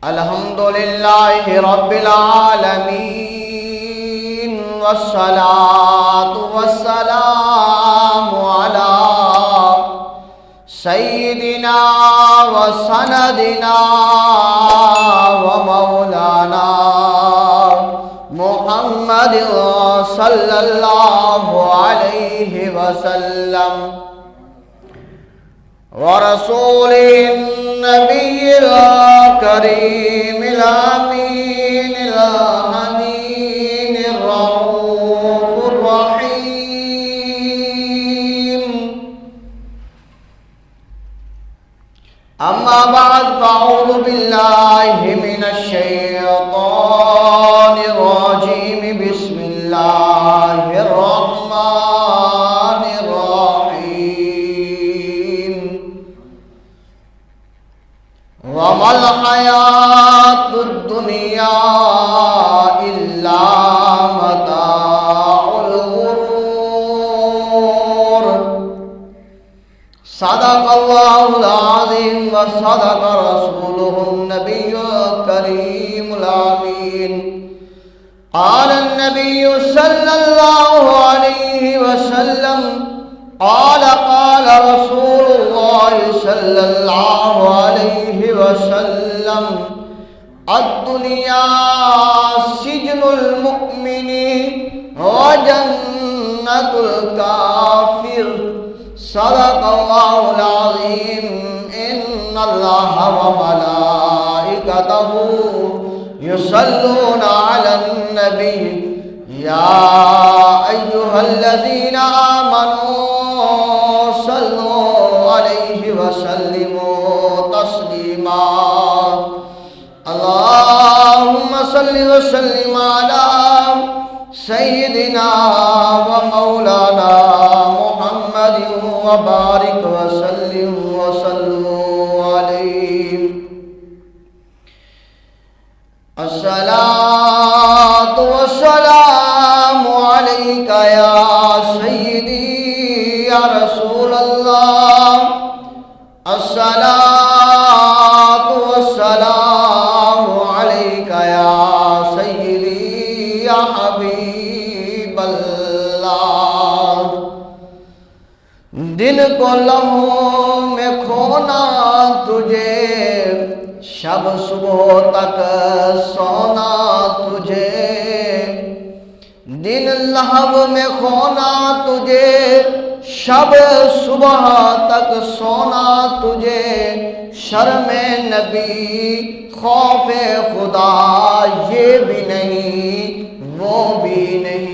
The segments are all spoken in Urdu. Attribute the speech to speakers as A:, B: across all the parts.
A: الحمد للہ رب العالمین والصلاة والسلام علی سیدنا وسندنا ومولانا محمد صلی اللہ علیہ وسلم ورسوله النبي الكريم الأمين الأمين الرؤوف الرحيم. أما بعد فأعوذ بالله من الشيطان الرجيم. بسم الله الرحمن الرحيم. وما الحياة الدنيا إلا متاع الغرور. صدق الله العظيم وصدق رسوله النبي الكريم الأمين. قال النبي صلى الله عليه وسلم قال رسول الله صلى الله عليه وسلم الدنيا سجن المؤمن وجنة الكافر. صدق الله العظيم. إن الله وملائكته يصلون على النبي يا أيها الذين آمنوا صلوا عليه وسلموا تسليما. اللهم صل وسلم على سيدنا ومولانا محمد وبارك وسلم وصلوا عليه. الصلاة والسلام عليك يا سيدي يا رسول الله. الصلاة والسلام عليك يا سيدي يا حبيب الله. دن کو لمحوں میں کھونا تجھے، شب صبح تک سونا تجھے. دن لہو میں کھونا تجھے، شب صبح تک سونا تجھے. شرم نبی خوف خدا یہ بھی نہیں وہ بھی نہیں.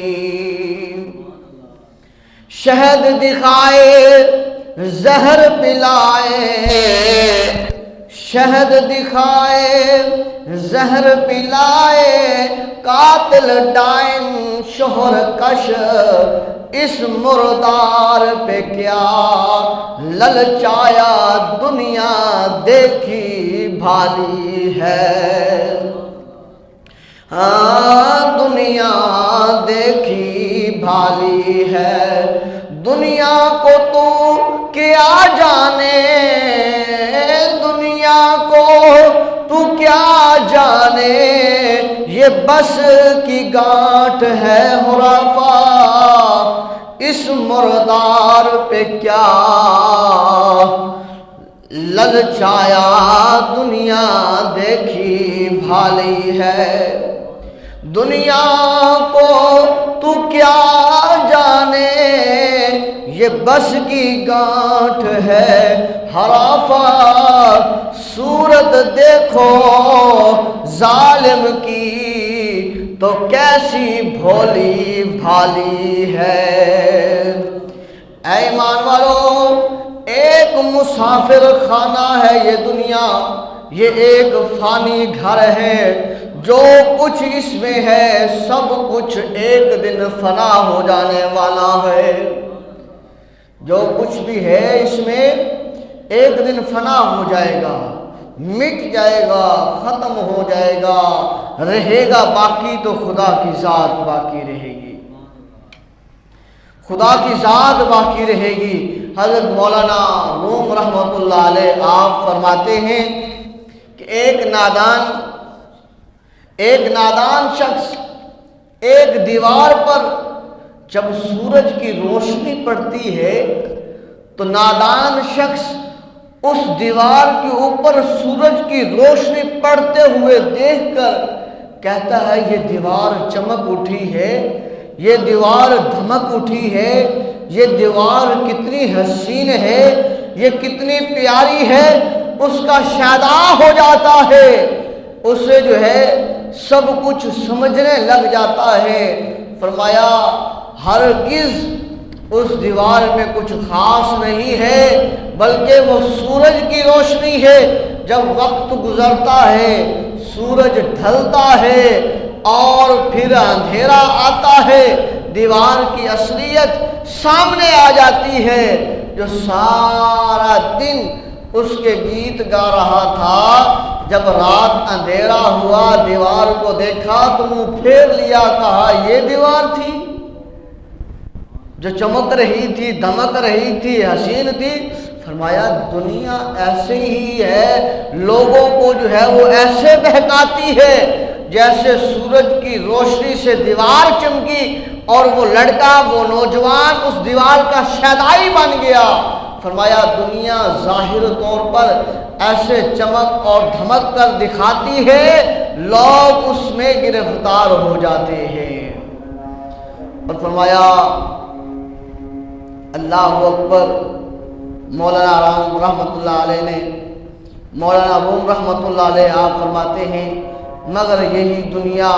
A: شہد دکھائے زہر پلائے، شہد دکھائے زہر پلائے. قاتل ڈائن شوہر کش اس مردار پہ کیا للچایا. دنیا دیکھی بھالی ہے، ہاں دنیا دیکھی بھالی ہے. دنیا کو تو کیا جانے، دنیا کو تو کیا جانے. یہ بس کی گانٹھ ہے ہرافا، اس مردار پہ کیا للچایا. دنیا دیکھی بھالی ہے. دنیا کو تو کیا جانے، یہ بس کی گانٹھ ہے ہرافا. صورت دیکھو ظالم کی تو کیسی بھولی بھالی ہے. اے ایمان والو، ایک مسافر خانہ ہے یہ دنیا، یہ ایک فانی گھر ہے. جو کچھ اس میں ہے سب کچھ ایک دن فنا ہو جانے والا ہے. جو کچھ بھی ہے اس میں ایک دن فنا ہو جائے گا، مٹ جائے گا، ختم ہو جائے گا. رہے گا باقی تو خدا کی ذات باقی رہے گی، خدا کی ذات باقی رہے گی. حضرت مولانا روم رحمۃ اللہ علیہ آپ فرماتے ہیں کہ ایک نادان شخص ایک دیوار پر جب سورج کی روشنی پڑتی ہے تو نادان شخص اس دیوار کے اوپر سورج کی روشنی پڑتے ہوئے دیکھ کر کہتا ہے یہ دیوار چمک اٹھی ہے، یہ دیوار دھمک اٹھی ہے، یہ دیوار کتنی حسین ہے، یہ کتنی پیاری ہے۔ اس کا شیدا ہو جاتا ہے، اسے جو ہے سب کچھ سمجھنے لگ جاتا ہے۔ فرمایا ہرگز اس دیوار میں کچھ خاص نہیں ہے، بلکہ وہ سورج کی روشنی ہے۔ جب وقت گزرتا ہے، سورج ڈھلتا ہے اور پھر اندھیرا آتا ہے، دیوار کی اصلیت سامنے آ جاتی ہے۔ جو سارا دن اس کے گیت گا رہا تھا، جب رات اندھیرا ہوا دیوار کو دیکھا تو منہ پھیر لیا، کہا یہ دیوار تھی جو چمک رہی تھی، دمک رہی تھی، حسین تھی۔ فرمایا دنیا ایسے ہی ہے، لوگوں کو جو ہے وہ ایسے بہکاتی ہے جیسے سورج کی روشنی سے دیوار چمکی اور وہ لڑکا، وہ نوجوان اس دیوار کا شیدائی بن گیا۔ فرمایا دنیا ظاہر طور پر ایسے چمک اور دھمک کر دکھاتی ہے، لوگ اس میں گرفتار ہو جاتے ہیں۔ اور فرمایا اللہ اکبر۔ مولانا رام رحمۃ اللہ علیہ نے، مولانا روم رحمۃ اللہ علیہ آپ فرماتے ہیں مگر یہی دنیا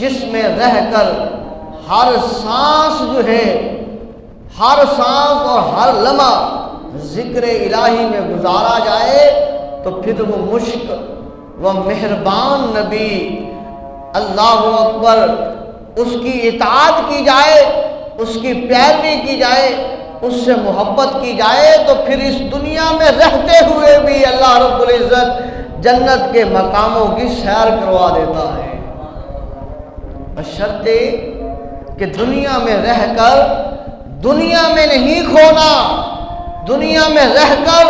A: جس میں رہ کر ہر سانس جو ہے، ہر سانس اور ہر لمحہ ذکر الہی میں گزارا جائے تو پھر وہ مشک، وہ مہربان نبی، اللہ اکبر، اس کی اطاعت کی جائے، اس کی پیروی کی جائے، اس سے محبت کی جائے تو پھر اس دنیا میں رہتے ہوئے بھی اللہ رب العزت جنت کے مقاموں کی سیر کروا دیتا ہے، بشرطے کہ دنیا میں رہ کر دنیا میں نہیں کھونا، دنیا میں رہ کر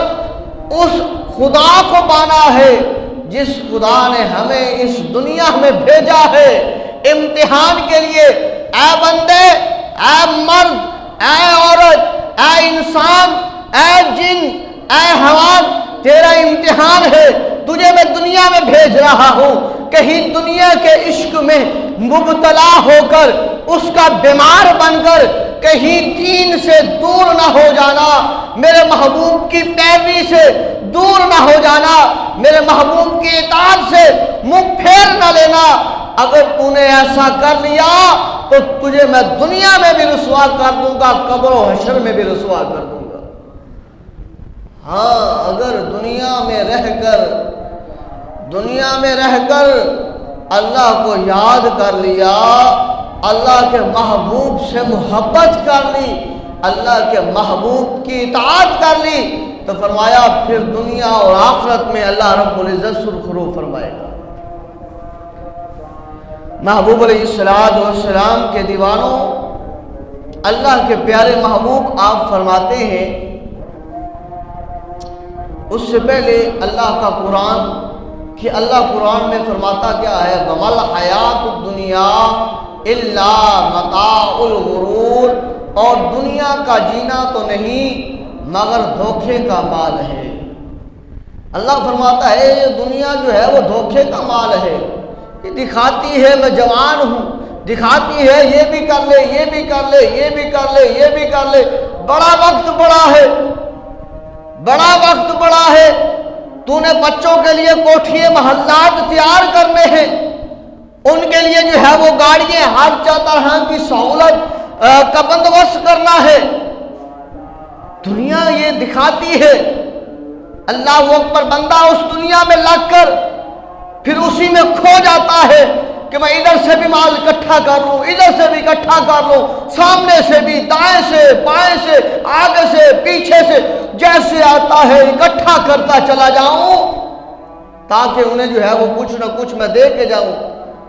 A: اس خدا کو پانا ہے جس خدا نے ہمیں اس دنیا میں بھیجا ہے امتحان کے لیے۔ اے بندے، اے مرد، اے عورت، اے انسان، اے جن، اے حیوان، تیرا امتحان ہے، تجھے میں دنیا میں بھیج رہا ہوں، کہیں دنیا کے عشق میں مبتلا ہو کر اس کا بیمار بن کر کہیں دین سے دور نہ ہو جانا، میرے محبوب کی پیروی سے دور نہ ہو جانا، میرے محبوب کی اطاعت سے منہ پھیر نہ لینا۔ اگر تو نے ایسا کر لیا تو تجھے میں دنیا میں بھی رسوا کر دوں گا، قبر و حشر میں بھی رسوا کر دوں گا۔ ہاں اگر دنیا میں رہ کر اللہ کو یاد کر لیا، اللہ کے محبوب سے محبت کر لی، اللہ کے محبوب کی اطاعت کر لی تو فرمایا پھر دنیا اور آخرت میں اللہ رب العزت سرخرو فرمائے گا۔ محبوب علیہ السلام کے دیوانوں، اللہ کے پیارے محبوب آپ فرماتے ہیں، اس سے پہلے اللہ کا قرآن، کہ اللہ قرآن میں فرماتا کیا ہے، وَمَا الْحَيَاةُ الدُّنْيَا إِلَّا مَتَاعُ الْغُرُورِ، اور دنیا کا جینا تو نہیں مگر دھوکے کا مال ہے۔ اللہ فرماتا ہے یہ دنیا جو ہے وہ دھوکے کا مال ہے، یہ دکھاتی ہے میں جوان ہوں، دکھاتی ہے یہ بھی کر لے، یہ بھی کر لے، یہ بھی کر لے، یہ بھی کر لے، بڑا وقت بڑا ہے، بڑا وقت بڑا ہے، تو نے بچوں کے لیے کوٹھیے محلات تیار کرنے ہیں، ان کے لیے جو ہے وہ گاڑیاں ہر طرح کی سہولت کا بندوبست کرنا ہے۔ دنیا یہ دکھاتی ہے، اللہ اکبر، بندہ اس دنیا میں لگ کر پھر اسی میں کھو جاتا ہے کہ میں ادھر سے بھی مال اکٹھا کر لوں، ادھر سے بھی اکٹھا کر لوں، سامنے سے بھی، دائیں سے، بائیں سے، آگے سے، پیچھے سے، جیسے آتا ہے اکٹھا کرتا چلا جاؤں تاکہ انہیں جو ہے وہ کچھ نہ کچھ میں دے کے جاؤں۔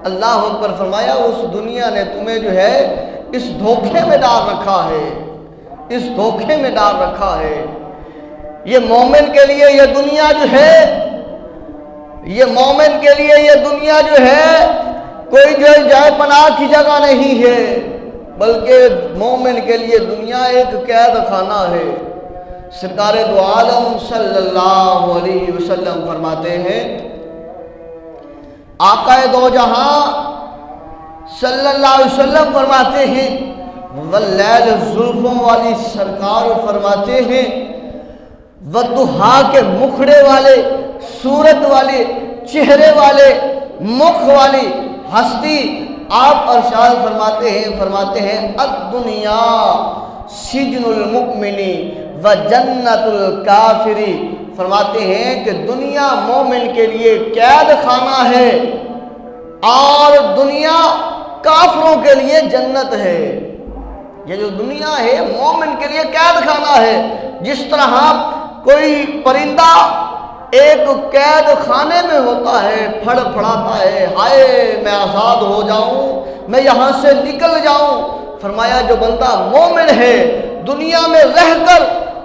A: اللہ اکبر، فرمایا اس دنیا نے تمہیں جو ہے اس دھوکے میں ڈال رکھا ہے، اس دھوکے میں ڈال رکھا ہے۔ یہ مومن کے لیے یہ دنیا جو ہے یہ مومن کے لیے یہ دنیا جو ہے کوئی جو جائے پناہ کی جگہ نہیں ہے، بلکہ مومن کے لیے دنیا ایک قید خانہ ہے۔ سرکار دو عالم صلی اللہ علیہ وسلم فرماتے ہیں، آقا دو جہاں صلی اللہ علیہ وسلم فرماتے ہیں، واللیل زلفوں والی سرکار فرماتے ہیں، والضحا کے مکھڑے والے، صورت والے، چہرے والے، مکھ والی ہستی آپ ارشاد فرماتے ہیں الدنیا سجن المؤمن و جنت الکافری، فرماتے ہیں کہ دنیا مومن کے لیے قید خانہ ہے اور دنیا کافروں کے لیے جنت ہے۔ یہ جو دنیا ہے مومن کے لیے قید خانہ ہے، جس طرح کوئی پرندہ ایک قید خانے میں ہوتا ہے، پھڑ پھڑاتا ہے، ہائے میں آزاد ہو جاؤں، میں یہاں سے نکل جاؤں۔ فرمایا جو بندہ مومن ہے دنیا میں رہ کر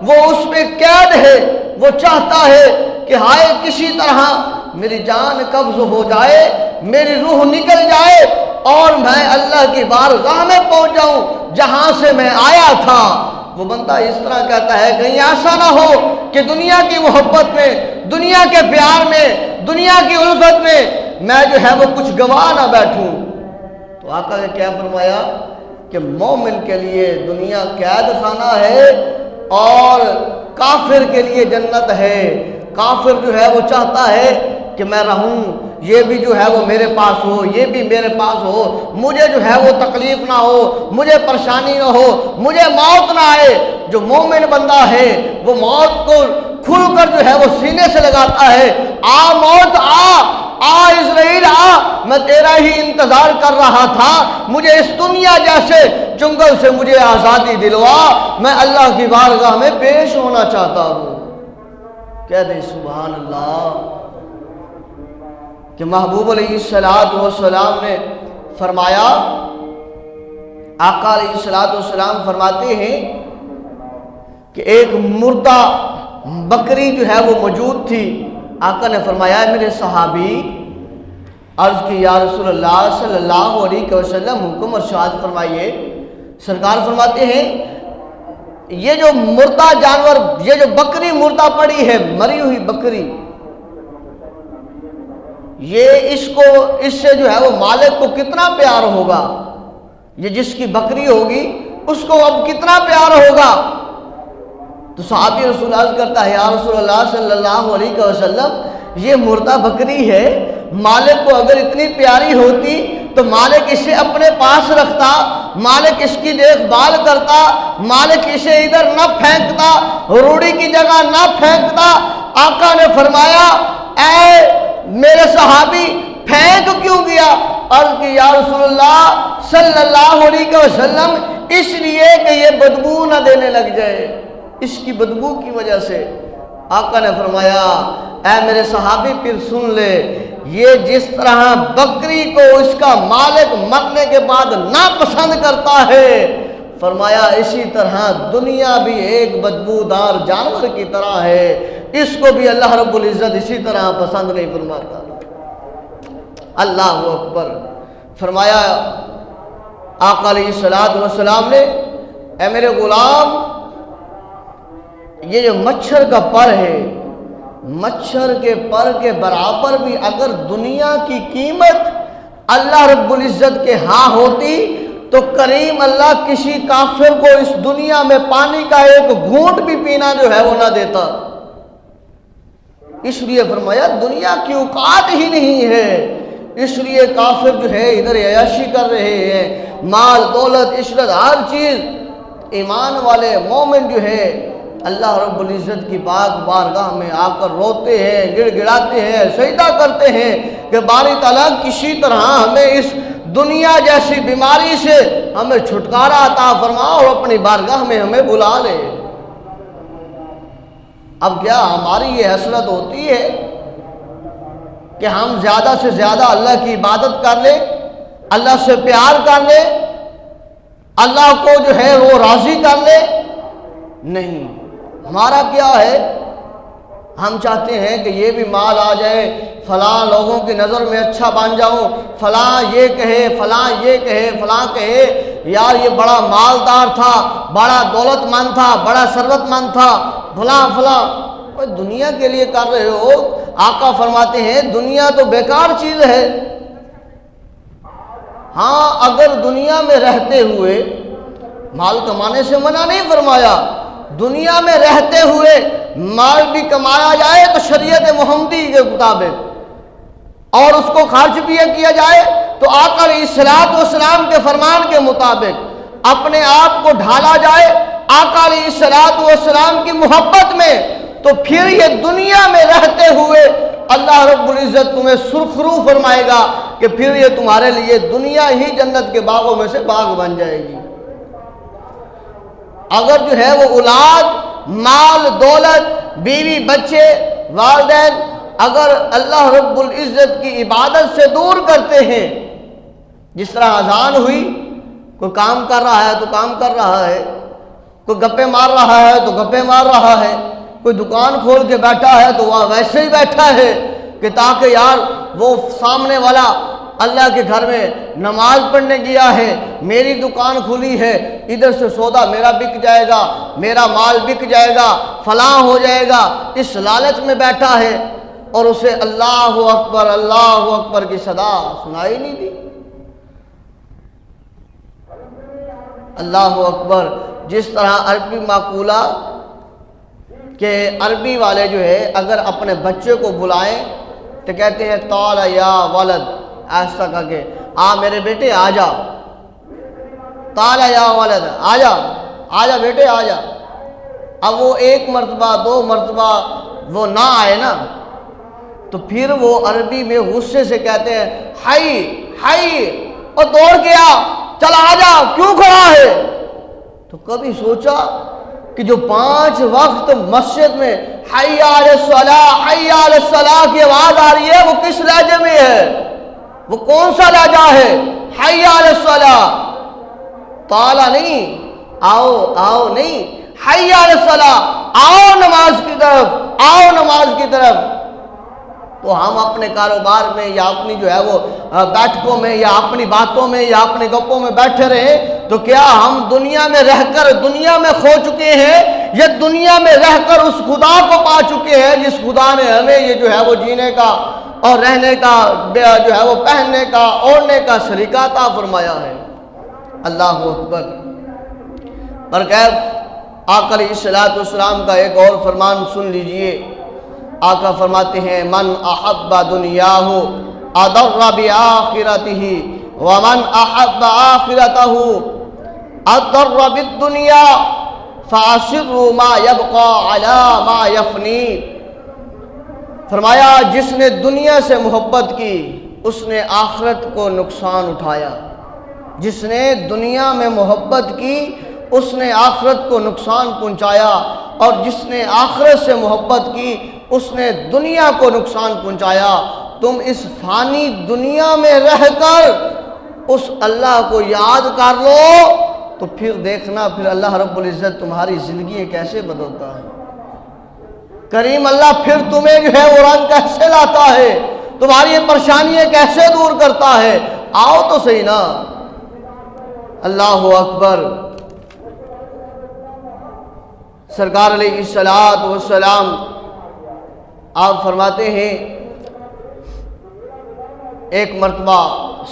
A: وہ اس میں قید ہے، وہ چاہتا ہے کہ ہائے کسی طرح میری جان قبض ہو جائے، میری روح نکل جائے اور میں اللہ کی بارگاہ میں پہنچ جاؤں جہاں سے میں آیا تھا۔ وہ بندہ اس طرح کہتا ہے کہیں ایسا نہ ہو کہ دنیا کی محبت میں، دنیا کے پیار میں، دنیا کی الفت میں جو ہے وہ کچھ گوا نہ بیٹھوں۔ تو آقا نے کیا فرمایا کہ مومن کے لیے دنیا قید خانہ ہے اور کافر کے لیے جنت ہے۔ کافر جو ہے وہ چاہتا ہے کہ میں رہوں، یہ بھی جو ہے وہ میرے پاس ہو، یہ بھی میرے پاس ہو، مجھے جو ہے وہ تکلیف نہ ہو، مجھے پریشانی نہ ہو، مجھے موت نہ آئے۔ جو مومن بندہ ہے وہ موت کو کھل کر جو ہے وہ سینے سے لگاتا ہے، آ موت آ اسرائیل آ، میں تیرا ہی انتظار کر رہا تھا، مجھے اس دنیا جیسے جنگل سے مجھے آزادی دلوا، میں اللہ کی بارگاہ میں پیش ہونا چاہتا ہوں۔ کہہ دیں سبحان اللہ کہ محبوب علیہ السلام نے فرمایا، آقا علیہ السلام فرماتے ہیں کہ ایک مردہ بکری جو ہے وہ موجود تھی۔ آقا نے فرمایا میرے صحابی، عرض کی یا رسول اللہ صلی اللہ علیہ وسلم حکم ارشاد فرمائیے۔ سرکار فرماتے ہیں یہ جو مردہ جانور، یہ جو بکری مردہ پڑی ہے، مری ہوئی بکری، یہ اس سے جو ہے وہ مالک کو کتنا پیار ہوگا، یہ جس کی بکری ہوگی اس کو اب کتنا پیار ہوگا۔ تو صحابی رسول اللہ کرتا ہے یا رسول اللہ صلی اللہ علیہ وسلم یہ مردہ بکری ہے، مالک کو اگر اتنی پیاری ہوتی تو مالک اسے اپنے پاس رکھتا، مالک اس کی دیکھ بھال کرتا، مالک اسے ادھر نہ پھینکتا، روڑی کی جگہ نہ پھینکتا۔ آقا نے فرمایا اے میرے صحابی پھینک کیوں گیا؟ عرض کی یا رسول اللہ صلی اللہ علیہ وسلم اس لیے کہ یہ بدبو نہ دینے لگ جائے، اس کی بدبو کی وجہ سے۔ آقا نے فرمایا اے میرے صحابی پھر سن لے، یہ جس طرح بکری کو اس کا مالک مرنے کے بعد ناپسند کرتا ہے، فرمایا اسی طرح دنیا بھی ایک بدبودار جانور کی طرح ہے، اس کو بھی اللہ رب العزت اسی طرح پسند نہیں فرماتا۔ اللہ اکبر۔ فرمایا آقا علیہ السلام نے اے میرے غلام، یہ جو مچھر کا پر ہے، مچھر کے پر کے برابر بھی اگر دنیا کی قیمت اللہ رب العزت کے ہاں ہوتی تو کریم اللہ کسی کافر کو اس دنیا میں پانی کا ایک گھونٹ بھی پینا جو ہے وہ نہ دیتا۔ اس لیے فرمایا دنیا کی اوقات ہی نہیں ہے، اس لیے کافر جو ہے ادھر عیاشی کر رہے ہیں، مال دولت عشرت ہر چیز۔ ایمان والے مومن جو ہے اللہ رب العزت کی پاک بارگاہ میں آ کر روتے ہیں، گڑ گڑاتے ہیں، سجدہ کرتے ہیں کہ باری تعالیٰ کسی طرح ہمیں اس دنیا جیسی بیماری سے ہمیں چھٹکارا عطا فرما اور اپنی بارگاہ میں ہمیں بلا لے۔ اب کیا ہماری یہ حسرت ہوتی ہے کہ ہم زیادہ سے زیادہ اللہ کی عبادت کر لیں، اللہ سے پیار کر لیں، اللہ کو جو ہے وہ راضی کر لیں؟ نہیں، ہمارا کیا ہے؟ ہم چاہتے ہیں کہ یہ بھی مال آ جائے، فلاں لوگوں کی نظر میں اچھا بن جاؤں، فلاں یہ کہے، فلاں یہ کہے، فلاں کہے یار یہ بڑا مالدار تھا، بڑا دولت مند تھا، بڑا ثروت مند تھا، فلاں فلاں۔ دنیا کے لیے کر رہے ہو؟ آقا فرماتے ہیں دنیا تو بیکار چیز ہے۔ ہاں اگر دنیا میں رہتے ہوئے، مال کمانے سے منع نہیں فرمایا، دنیا میں رہتے ہوئے مال بھی کمایا جائے تو شریعت محمدی کے مطابق، اور اس کو خرچ بھی کیا جائے تو آقا علیہ الصلوۃ والسلام کے فرمان کے مطابق، اپنے آپ کو ڈھالا جائے آقا علیہ الصلوۃ والسلام کی محبت میں، تو پھر یہ دنیا میں رہتے ہوئے اللہ رب العزت تمہیں سرخرو فرمائے گا کہ پھر یہ تمہارے لیے دنیا ہی جنت کے باغوں میں سے باغ بن جائے گی۔ اگر جو ہے وہ اولاد، مال، دولت، بیوی، بچے، والدین اگر اللہ رب العزت کی عبادت سے دور کرتے ہیں، جس طرح اذان ہوئی، کوئی کام کر رہا ہے تو کام کر رہا ہے، کوئی گپے مار رہا ہے تو گپے مار رہا ہے، کوئی دکان کھول کے بیٹھا ہے تو وہ ویسے ہی بیٹھا ہے کہ تاکہ یار وہ سامنے والا اللہ کے گھر میں نماز پڑھنے گیا ہے، میری دکان کھلی ہے، ادھر سے سودا میرا بک جائے گا، میرا مال بک جائے گا، فلاں ہو جائے گا، اس لالچ میں بیٹھا ہے، اور اسے اللہ اکبر کی صدا سنائی نہیں دی۔ اللہ اکبر۔ جس طرح عربی معقولہ کہ عربی والے جو ہے اگر اپنے بچے کو بلائیں تو کہتے ہیں طال یا ولد، ایسا کہا کہ آ میرے بیٹے آ جا، طال یا ولد، آ جا بیٹے آ جا۔ اب وہ ایک مرتبہ، دو مرتبہ وہ نہ آئے نا، تو پھر وہ عربی میں غصے سے کہتے ہیں ہائی ہائی، اور دوڑ گیا، چل آ جا، کیوں کھڑا ہے؟ تو کبھی سوچا کہ جو 5 وقت مسجد میں حی علی الصلاۃ حی علی الصلاۃ کی آواز آ رہی ہے، وہ کس لہجے میں ہے؟ وہ کون سا لہجہ ہے؟ حی علی الصلاۃ، طالا نہیں، آؤ نہیں، حی علی الصلاۃ، آؤ نماز کی طرف، آؤ نماز کی طرف۔ تو ہم اپنے کاروبار میں یا اپنی جو ہے وہ بیٹھکوں میں یا اپنی باتوں میں یا اپنے گپوں میں بیٹھے رہے تو کیا ہم دنیا میں رہ کر دنیا میں کھو چکے ہیں، یا دنیا میں رہ کر اس خدا کو پا چکے ہیں جس خدا نے ہمیں یہ جو ہے وہ جینے کا اور رہنے کا، جو ہے وہ پہننے کا، اوڑھنے کا سلیقہ عطا فرمایا ہے۔ اللہ اکبر۔ پر کیف آقا علیہ الصلوۃ والسلام کا ایک اور فرمان سن لیجئے۔ آقا فرماتے ہیں من احب دنیاہ اضر بآخرتہ ومن احب آخرتہ اضر بالدنیا فاسر ما یبقى علی ما یفنی۔ فرمایا جس نے دنیا سے محبت کی اس نے آخرت کو نقصان اٹھایا، جس نے دنیا میں محبت کی اس نے آخرت کو نقصان پہنچایا، اور جس نے آخرت سے محبت کی اس نے دنیا کو نقصان پہنچایا۔ تم اس فانی دنیا میں رہ کر اس اللہ کو یاد کر لو تو پھر دیکھنا پھر اللہ رب العزت تمہاری زندگی کیسے بدلتا ہے۔ کریم اللہ پھر تمہیں جو ہے وہ رنگ کیسے لاتا ہے، تمہاری پریشانیاں کیسے دور کرتا ہے۔ آؤ تو صحیح نا۔ اللہ اکبر۔ سرکار علیہ الصلوۃ والسلام آپ فرماتے ہیں ایک مرتبہ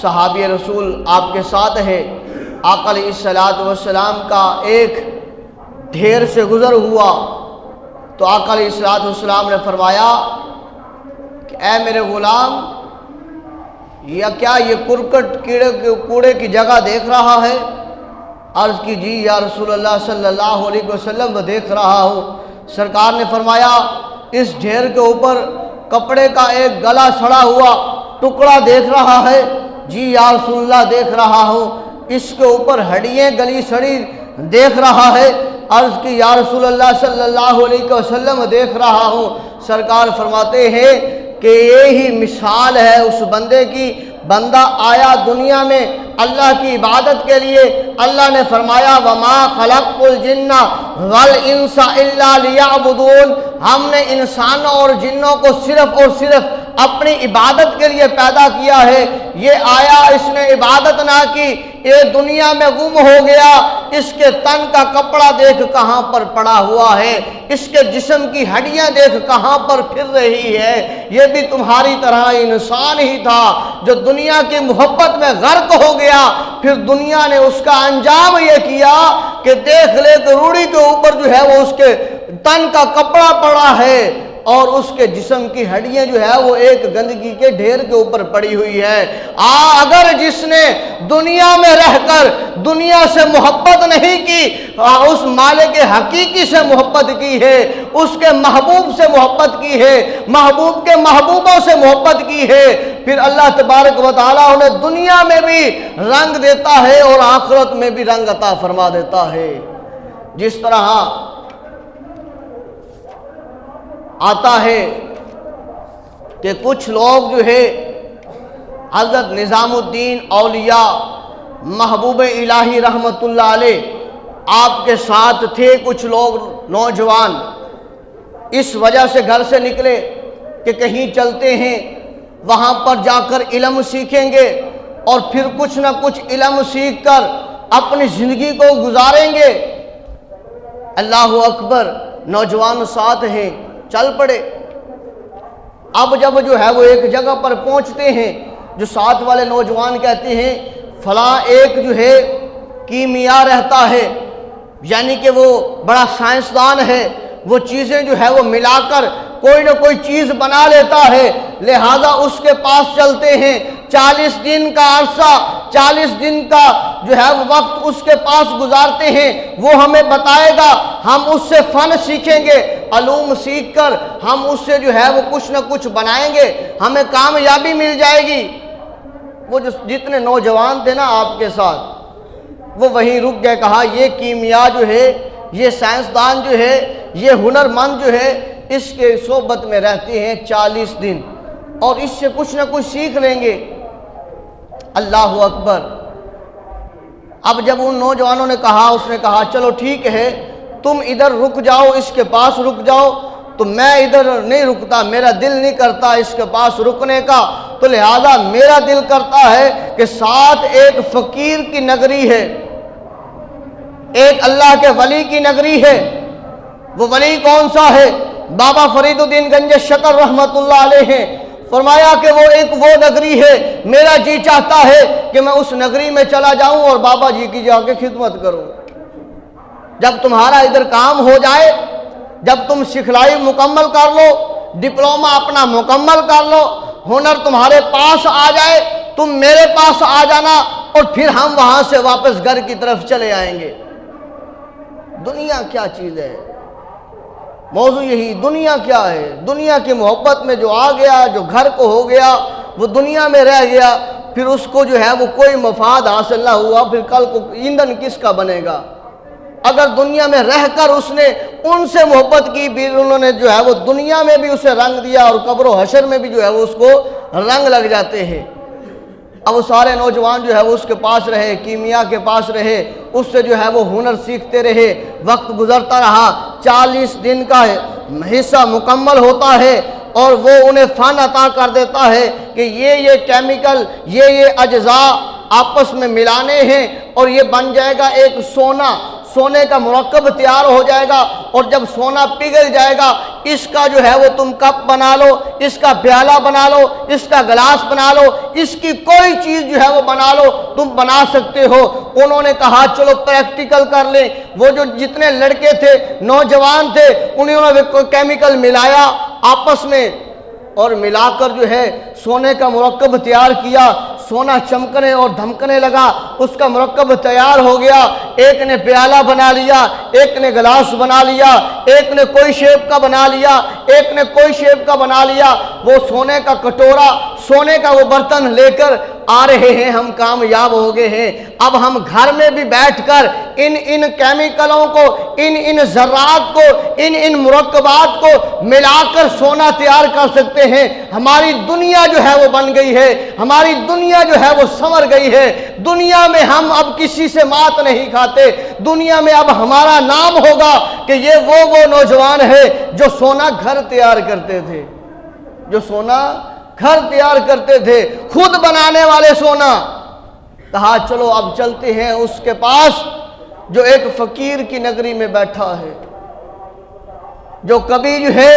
A: صحابی رسول آپ کے ساتھ ہے، آقا علیہ الصلوۃ والسلام کا ایک ڈھیر سے گزر ہوا تو آقا علیہ الصلوۃ والسلام نے فرمایا کہ اے میرے غلام، یا کیا یہ کرکٹ کوڑے کی جگہ دیکھ رہا ہے؟ عرض کی جی یا رسول اللہ صلی اللہ علیہ وسلم میں دیکھ رہا ہوں۔ سرکار نے فرمایا اس ڈھیر کے اوپر کپڑے کا ایک گلا سڑا ہوا ٹکڑا دیکھ رہا ہے؟ جی یا رسول اللہ دیکھ رہا ہوں۔ اس کے اوپر ہڈیاں گلی سڑی دیکھ رہا ہے؟ عرض کی یا رسول اللہ صلی اللہ علیہ وسلم دیکھ رہا ہوں۔ سرکار فرماتے ہیں کہ یہی مثال ہے اس بندے کی، بندہ آیا دنیا میں اللہ کی عبادت کے لیے اللہ نے فرمایا وما خلقت الجن والانس الا لیعبدون، ہم نے انسانوں اور جنوں کو صرف اور صرف اپنی عبادت کے لیے پیدا کیا ہے۔ یہ آیا اس نے عبادت نہ کی، یہ دنیا میں گم ہو گیا، اس کے تن کا کپڑا دیکھ کہاں پر پڑا ہوا ہے، اس کے جسم کی ہڈیاں دیکھ کہاں پر پھر رہی ہے۔ یہ بھی تمہاری طرح انسان ہی تھا جو دنیا کی محبت میں غرق ہو گیا، پھر دنیا نے اس کا انجام یہ کیا کہ دیکھ لے کہ روڑی کے اوپر جو ہے وہ اس کے تن کا کپڑا پڑا ہے اور اس کے جسم کی ہڈیاں جو ہے وہ ایک گندگی کے ڈھیر کے اوپر پڑی ہوئی ہے۔ اگر جس نے دنیا میں رہ کر دنیا سے محبت نہیں کی، اس مالک حقیقی سے محبت کی ہے، اس کے محبوب سے محبت کی ہے، محبوب کے محبوبوں سے محبت کی ہے، پھر اللہ تبارک و تعالیٰ انہیں دنیا میں بھی رنگ دیتا ہے اور آخرت میں بھی رنگ عطا فرما دیتا ہے۔ جس طرح آتا ہے کہ کچھ لوگ جو ہے حضرت نظام الدین اولیاء محبوب الہی رحمت اللہ علیہ آپ کے ساتھ تھے، کچھ لوگ نوجوان اس وجہ سے گھر سے نکلے کہ کہیں چلتے ہیں، وہاں پر جا کر علم سیکھیں گے اور پھر کچھ نہ کچھ علم سیکھ کر اپنی زندگی کو گزاریں گے۔ اللہ اکبر، نوجوان ساتھ ہیں، چل پڑے۔ اب جب جو ہے وہ ایک جگہ پر پہنچتے ہیں، جو ساتھ والے نوجوان کہتے ہیں فلاں ایک جو ہے کیمیا رہتا ہے، یعنی کہ وہ بڑا سائنسدان ہے، وہ چیزیں جو ہے وہ ملا کر کوئی نہ کوئی چیز بنا لیتا ہے، لہذا اس کے پاس چلتے ہیں۔ 40 دن کا عرصہ، 40 دن کا جو ہے وہ وقت اس کے پاس گزارتے ہیں، وہ ہمیں بتائے گا، ہم اس سے فن سیکھیں گے، علوم سیکھ کر ہم اس سے جو ہے وہ کچھ نہ کچھ بنائیں گے، ہمیں کامیابی مل جائے گی۔ وہ جو جتنے نوجوان تھے نا آپ کے ساتھ، وہ وہیں رک گئے، کہا یہ کیمیا جو ہے، یہ سائنسدان جو ہے، یہ ہنرمند جو ہے، اس کے صحبت میں رہتے ہیں 40 دن اور اس سے کچھ نہ کچھ سیکھ لیں گے۔ اللہ اکبر۔ اب جب ان نوجوانوں نے کہا، اس نے کہا چلو ٹھیک ہے، تم ادھر رک جاؤ، اس کے پاس رک جاؤ، تو میں ادھر نہیں رکتا، میرا دل نہیں کرتا اس کے پاس رکنے کا، تو لہذا میرا دل کرتا ہے کہ ساتھ ایک فقیر کی نگری ہے، ایک اللہ کے ولی کی نگری ہے۔ وہ ولی کون سا ہے؟ بابا فرید الدین گنج شکر رحمت اللہ علیہ ہیں، فرمایا کہ وہ نگری ہے، میرا جی چاہتا ہے کہ میں اس نگری میں چلا جاؤں اور بابا جی کی جا کے خدمت کروں۔ جب تمہارا ادھر کام ہو جائے، جب تم سکھلائی مکمل کر لو، ڈپلومہ اپنا مکمل کر لو، ہنر تمہارے پاس آ جائے، تم میرے پاس آ جانا اور پھر ہم وہاں سے واپس گھر کی طرف چلے آئیں گے۔ دنیا کیا چیز ہے؟ موضوع یہی، دنیا کیا ہے؟ دنیا کی محبت میں جو آ گیا، جو گھر کو ہو گیا، وہ دنیا میں رہ گیا، پھر اس کو جو ہے وہ کوئی مفاد حاصل نہ ہوا، پھر کل کو ایندھن کس کا بنے گا؟ اگر دنیا میں رہ کر اس نے ان سے محبت کی، پھر انہوں نے جو ہے وہ دنیا میں بھی اسے رنگ دیا اور قبر و حشر میں بھی جو ہے وہ اس کو رنگ لگ جاتے ہیں۔ اب وہ سارے نوجوان جو ہے وہ اس کے پاس رہے، کیمیا کے پاس رہے، اس سے جو ہے وہ ہنر سیکھتے رہے، وقت گزرتا رہا، 40 دن کا حصہ مکمل ہوتا ہے اور وہ انہیں فن عطا کر دیتا ہے کہ یہ کیمیکل، یہ اجزاء آپس میں ملانے ہیں اور یہ بن جائے گا ایک سونے کا مرکب تیار ہو جائے گا، اور جب سونا پگھل جائے گا، اس کا جو ہے وہ تم کپ بنا لو، اس کا پیالہ بنا لو، اس کا گلاس بنا لو، اس کی کوئی چیز جو ہے وہ بنا لو، تم بنا سکتے ہو۔ انہوں نے کہا چلو پریکٹیکل کر لیں۔ وہ جو جتنے لڑکے تھے، نوجوان تھے، انہوں نے کیمیکل ملایا آپس میں اور ملا کر جو ہے سونے کا مرکب تیار کیا، سونا چمکنے اور دھمکنے لگا، اس کا مرکب تیار ہو گیا۔ ایک نے پیالہ بنا لیا، ایک نے گلاس بنا لیا، ایک نے کوئی شیپ کا بنا لیا، ایک نے کوئی شیپ کا بنا لیا۔ وہ سونے کا کٹورا، سونے کا وہ برتن لے کر آ رہے ہیں، ہم کامیاب ہو گئے ہیں، اب ہم گھر میں بھی بیٹھ کر ان کیمیکلوں کو، ان ذرات کو، ان مرکبات کو ملا کر سونا تیار کر سکتے ہیں، ہماری دنیا جو ہے وہ بن گئی ہے، ہماری دنیا جو ہے وہ سنور گئی ہے، دنیا میں ہم اب کسی سے مات نہیں کھاتے، دنیا میں اب ہمارا نام ہوگا کہ یہ وہ نوجوان ہے جو سونا گھر تیار کرتے تھے، جو سونا گھر تیار کرتے تھے، خود بنانے والے سونا۔ کہا چلو اب چلتے ہیں اس کے پاس جو ایک فقیر کی نگری میں بیٹھا ہے، جو کبھی جو ہے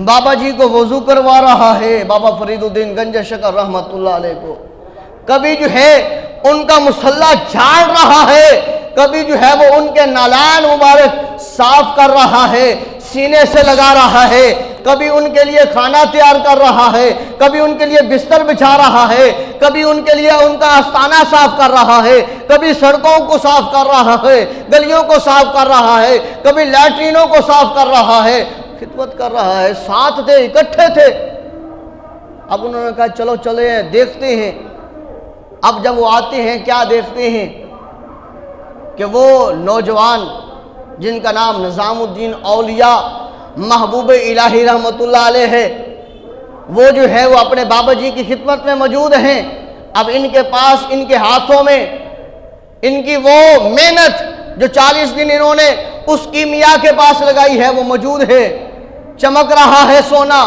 A: بابا جی کو وضو کروا رہا ہے، بابا فرید الدین گنج شکر رحمت اللہ علیہ کو، کبھی جو ہے ان کا مصلی جھاڑ رہا ہے، کبھی جو ہے وہ ان کے نالان مبارک صاف کر رہا ہے، سینے سے لگا رہا ہے، کبھی ان کے لیے کھانا تیار کر رہا ہے، کبھی ان کے لیے بستر بچھا رہا ہے، کبھی ان کے لیے ان کا آستانہ صاف کر رہا ہے، کبھی سڑکوں کو صاف کر رہا ہے، گلیوں کو صاف کر رہا ہے، کبھی لیٹرینوں کو صاف کر رہا ہے، خدمت کر رہا ہے، ساتھ تھے، اکٹھے تھے۔ اب انہوں نے کہا چلو چلے ہیں دیکھتے ہیں۔ اب جب وہ آتے ہیں کیا دیکھتے ہیں کہ وہ نوجوان جن کا نام نظام الدین اولیاء محبوب الہی رحمت اللہ علیہ ہے، وہ جو ہے وہ اپنے بابا جی کی خدمت میں موجود ہیں۔ اب ان کے پاس، ان کے ہاتھوں میں ان کی وہ محنت جو 40 دن انہوں نے اس کیمیا کے پاس لگائی ہے وہ موجود ہے، چمک رہا ہے سونا۔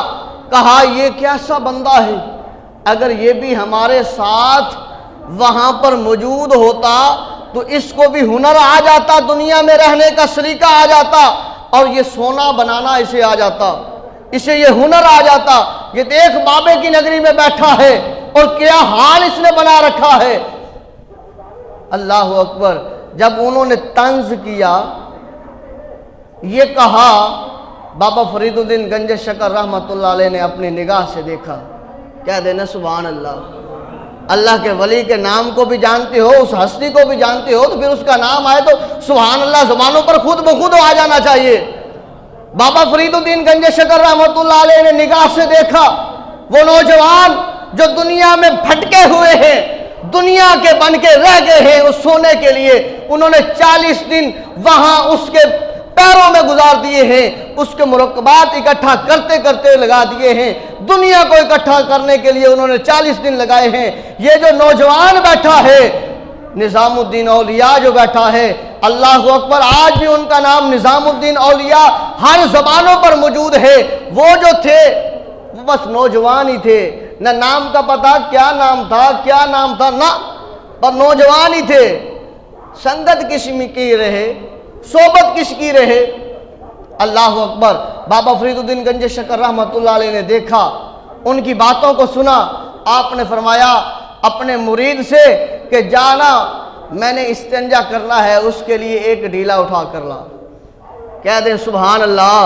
A: کہا یہ کیسا بندہ ہے، اگر یہ بھی ہمارے ساتھ وہاں پر موجود ہوتا تو اس کو بھی ہنر آ جاتا، دنیا میں رہنے کا سلیقہ آ جاتا، اور یہ سونا بنانا اسے آ جاتا، اسے یہ ہنر آ جاتا۔ یہ دیکھ بابے کی نگری میں بیٹھا ہے اور کیا حال اس نے بنا رکھا ہے۔ اللہ اکبر۔ جب انہوں نے طنز کیا، یہ کہا، بابا فرید الدین گنج شکر رحمت اللہ علیہ نے اپنی نگاہ سے دیکھا، کہہ دینا سبحان اللہ۔ اللہ کے ولی کے نام کو بھی جانتے ہو، اس ہستی کو بھی جانتے ہو، تو پھر اس کا نام آئے تو سبحان اللہ زبانوں پر خود بخود آ جانا چاہیے۔ بابا فرید الدین گنج شکر رحمت اللہ علیہ نے نگاہ سے دیکھا، وہ نوجوان جو دنیا میں بھٹکے ہوئے ہیں، دنیا کے بن کے رہ گئے ہیں اس سونے کے لیے، انہوں نے 40 دن وہاں اس کے پیروں میں گزار دیے ہیں، اس کے مرکبات اکٹھا کرتے کرتے لگا دیے ہیں، دنیا کو اکٹھا کرنے کے لیے انہوں نے 40 دن لگائے ہیں۔ یہ جو نوجوان بیٹھا ہے، نظام الدین اولیاء جو بیٹھا ہے، اللہ اکبر، آج بھی ان کا نام نظام الدین اولیاء ہر زبانوں پر موجود ہے۔ وہ جو تھے وہ بس نوجوان ہی تھے، نہ نام کا پتہ کیا نام تھا نہ، پر نوجوان ہی تھے۔ سنگت کس کی رہے، صحبت کس کی رہے، اللہ اکبر۔ بابا فرید الدین گنج شکر رحمت اللہ علیہ نے دیکھا، ان کی باتوں کو سنا، آپ نے فرمایا اپنے مرید سے کہ جانا، میں نے استنجا کرنا ہے، اس کے لیے ایک ڈھیلا اٹھا کر لا۔ کہہ دیں سبحان اللہ۔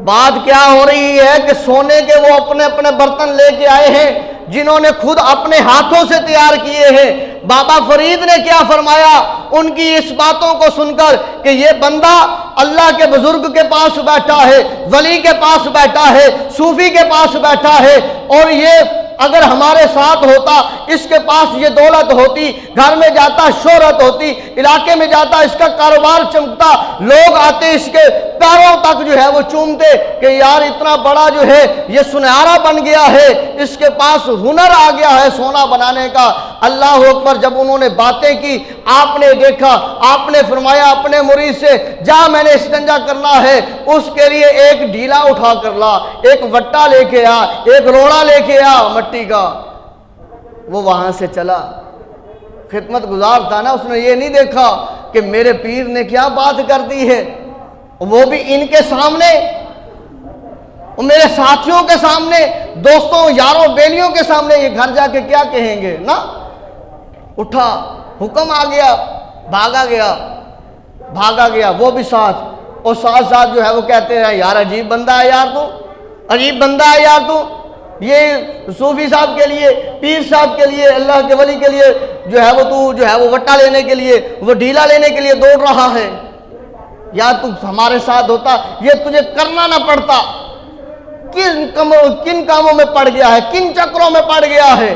A: بات کیا ہو رہی ہے کہ سونے کے وہ اپنے اپنے برتن لے کے آئے ہیں جنہوں نے خود اپنے ہاتھوں سے تیار کیے ہیں۔ بابا فرید نے کیا فرمایا ان کی اس باتوں کو سن کر کہ یہ بندہ اللہ کے بزرگ کے پاس بیٹھا ہے، ولی کے پاس بیٹھا ہے، صوفی کے پاس بیٹھا ہے، اور یہ اگر ہمارے ساتھ ہوتا، اس کے پاس یہ دولت ہوتی، گھر میں جاتا شہرت ہوتی، علاقے میں جاتا اس کا کاروبار چمکتا، لوگ آتے اس کے پیروں تک جو ہے وہ چومتے کہ یار اتنا بڑا جو ہے یہ سنہرا بن گیا ہے، اس کے پاس ہنر آ گیا ہے سونا بنانے کا۔ اللہ اکبر۔ جب انہوں نے باتیں کی، آپ نے دیکھا، آپ نے فرمایا اپنے مرید سے جا، میں نے استنجا کرنا ہے، اس کے لیے ایک ڈھیلا اٹھا کر لا، ایک وٹا لے کے آ، ایک روڑا لے کے آ مٹی کا۔ وہ وہاں سے چلا، خدمت گزار تھا نا، اس نے یہ نہیں دیکھا کہ میرے پیر نے کیا بات کر دی ہے، وہ بھی ان کے سامنے، میرے ساتھیوں کے سامنے، دوستوں یاروں بیلیوں کے سامنے، یہ گھر جا کے کیا کہیں گے نا۔ اٹھا، حکم آ گیا، بھاگا گیا وہ بھی ساتھ، اور ساتھ ساتھ جو ہے وہ کہتے ہیں یار عجیب بندہ ہے یار تو، عجیب بندہ ہے یار تو، یہ صوفی صاحب کے لیے، پیر صاحب کے لیے، اللہ کے ولی کے لیے جو ہے وہ تو جو ہے وہ وٹا لینے کے لیے، وہ ڈھیلا لینے کے لیے دوڑ رہا ہے۔ یا تو ہمارے ساتھ ہوتا، یہ تجھے کرنا نہ پڑتا، کن کاموں میں پڑ گیا ہے، کن چکروں میں پڑ گیا ہے۔